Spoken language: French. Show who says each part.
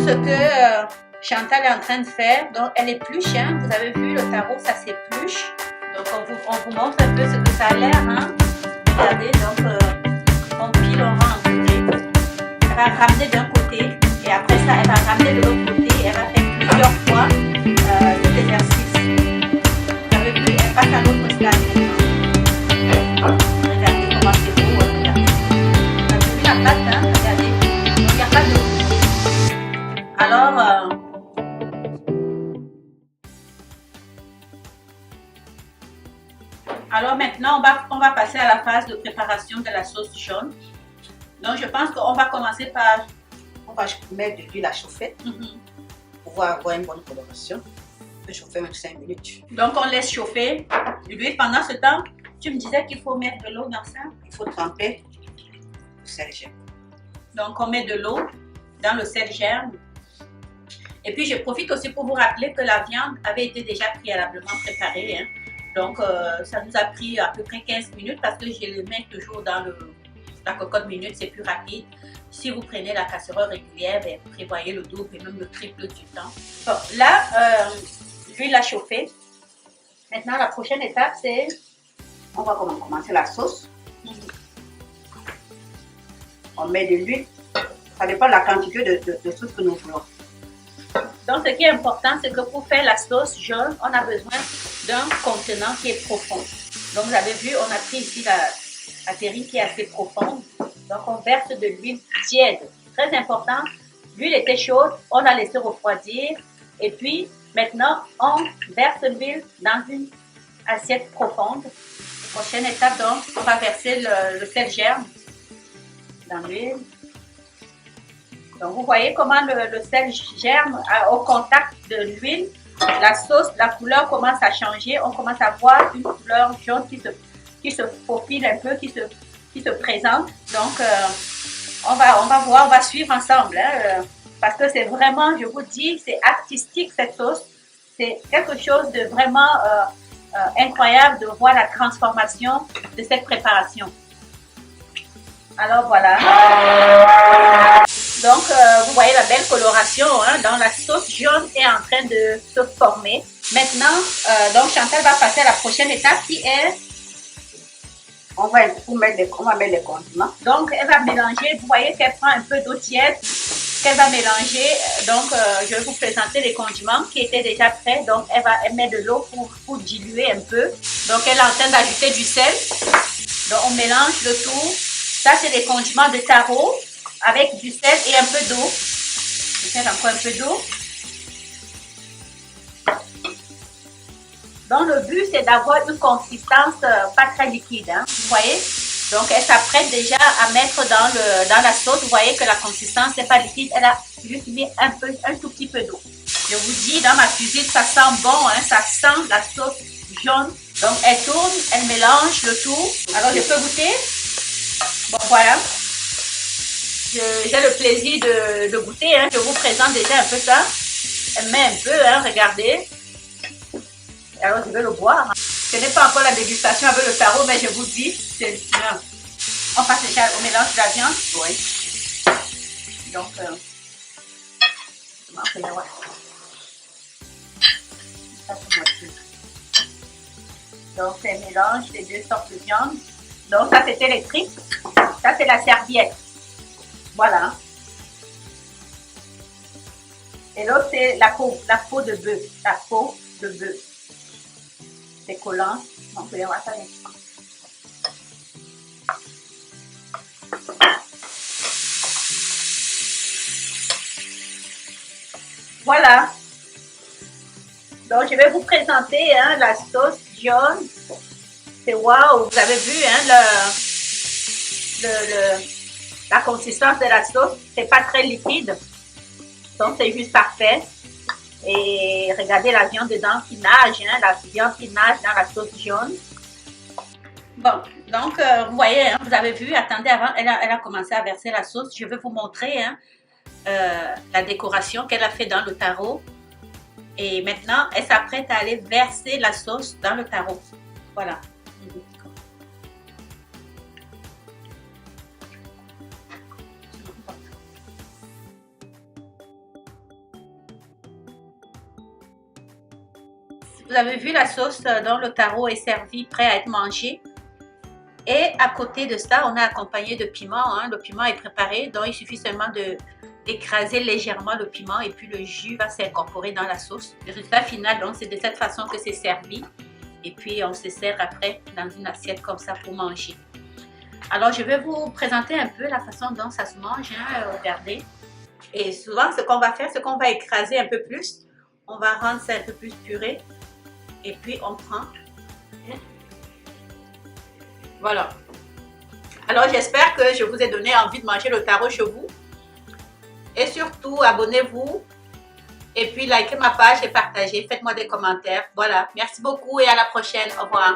Speaker 1: ce que Chantal est en train de faire. Donc, elle épluche, hein. Vous avez vu, le tarot, ça s'épluche. Donc, on vous montre un peu ce que ça a l'air, hein. Regardez, donc, on pile, on rend en côté. Elle va ramener d'un côté, et après ça, elle va ramener de l'autre côté, et elle va faire plusieurs fois cet exercice. Vous avez vu, elle passe à l'autre stade maintenant. Regardez comment c'est beau, regardez. Vous avez vu la patte, hein, regardez. Donc, il n'y a pas de... Alors maintenant, on va passer à la phase de préparation de la sauce jaune. Donc, je pense qu'on va commencer par...
Speaker 2: On va mettre de l'huile à chauffer pour pouvoir avoir une bonne coloration. On peut chauffer même 5 minutes.
Speaker 1: Donc, on laisse chauffer l'huile. Pendant ce temps, tu me disais qu'il faut mettre de l'eau dans ça.
Speaker 2: Il faut tremper le sel germe.
Speaker 1: Donc, on met de l'eau dans le sel germe. Et puis, je profite aussi pour vous rappeler que la viande avait été déjà préalablement préparée, hein. Donc, ça nous a pris à peu près 15 minutes parce que je le mets toujours dans la cocotte minute, c'est plus rapide. Si vous prenez la casserole régulière, ben, prévoyez le double et même le triple du temps. Bon, là, l'huile a chauffé. Maintenant, la prochaine étape, c'est...
Speaker 2: On va commencer la sauce. On met de l'huile. Ça dépend de la quantité de sauce que nous voulons.
Speaker 1: Donc, ce qui est important, c'est que pour faire la sauce jaune, on a besoin d'un contenant qui est profond. Donc, vous avez vu, on a pris ici la terrine qui est assez profonde. Donc, on verse de l'huile tiède. Très important, l'huile était chaude, on l'a laissé refroidir. Et puis, maintenant, on verse l'huile dans une assiette profonde. Prochaine étape, donc, on va verser le sel germe dans l'huile. Donc, vous voyez comment le sel germe au contact de l'huile. La sauce, la couleur commence à changer. On commence à voir une couleur jaune qui se faufile un peu, qui se présente. Donc, on va voir, on va suivre ensemble. Hein, parce que c'est vraiment, je vous dis, c'est artistique cette sauce. C'est quelque chose de vraiment incroyable de voir la transformation de cette préparation. Alors, voilà. Donc, vous voyez la belle coloration, hein, dans la sauce jaune est en train de se former. Maintenant, donc Chantal va passer à la prochaine étape qui est...
Speaker 2: On va mettre les condiments.
Speaker 1: Donc, elle va mélanger. Vous voyez qu'elle prend un peu d'eau tiède qu'elle va mélanger. Donc, je vais vous présenter les condiments qui étaient déjà prêts. Donc, elle met de l'eau pour diluer un peu. Donc, elle est en train d'ajouter du sel. Donc, on mélange le tout. Ça, c'est des condiments de taro avec du sel et un peu d'eau. Je mets encore un peu d'eau. Donc, le but, c'est d'avoir une consistance pas très liquide. Hein, vous voyez? Donc, elle s'apprête déjà à mettre dans la sauce. Vous voyez que la consistance n'est pas liquide. Elle a juste mis un tout petit peu d'eau. Je vous dis, dans ma cuisine, ça sent bon. Hein, ça sent la sauce jaune. Donc, elle tourne, elle mélange le tout. Alors, je peux goûter? Bon, voilà. J'ai le plaisir de goûter. Hein. Je vous présente déjà un peu ça. Elle met un peu, hein, regardez. Alors, je vais le boire. Ce n'est pas encore la dégustation avec le taro, mais je vous dis, c'est bien. On passe déjà au mélange de la viande.
Speaker 2: Oui.
Speaker 1: Donc, donc, c'est un mélange des deux sortes de viande. Donc, ça, c'était les tripes. Ça, c'est la serviette. Voilà. Et l'autre, c'est la peau de bœuf. La peau de bœuf. C'est collant. Donc, on va voir ça maintenant. Voilà. Donc, je vais vous présenter, hein, la sauce jaune. C'est waouh. Vous avez vu, hein, la consistance de la sauce. C'est pas très liquide. Donc, c'est juste parfait. Et regardez la viande dedans qui nage, hein, la viande qui nage dans la sauce jaune. Bon, donc vous voyez, hein, vous avez vu, attendez, avant, elle a commencé à verser la sauce. Je vais vous montrer, hein, la décoration qu'elle a fait dans le taro. Et maintenant, elle s'apprête à aller verser la sauce dans le taro. Voilà. Vous avez vu la sauce dont le taro est servi, prêt à être mangé. Et à côté de ça, on a accompagné de piment. Hein. Le piment est préparé, donc il suffit seulement d'écraser légèrement le piment et puis le jus va s'incorporer dans la sauce. Le résultat final, donc, c'est de cette façon que c'est servi. Et puis, on se sert après dans une assiette comme ça pour manger. Alors, je vais vous présenter un peu la façon dont ça se mange. Hein. Regardez. Et souvent, ce qu'on va faire, c'est qu'on va écraser un peu plus. On va rendre ça un peu plus puré. Et puis, on prend. Voilà. Alors, j'espère que je vous ai donné envie de manger le taro chez vous. Et surtout, abonnez-vous. Et puis, likez ma page et partagez. Faites-moi des commentaires. Voilà. Merci beaucoup et à la prochaine. Au revoir.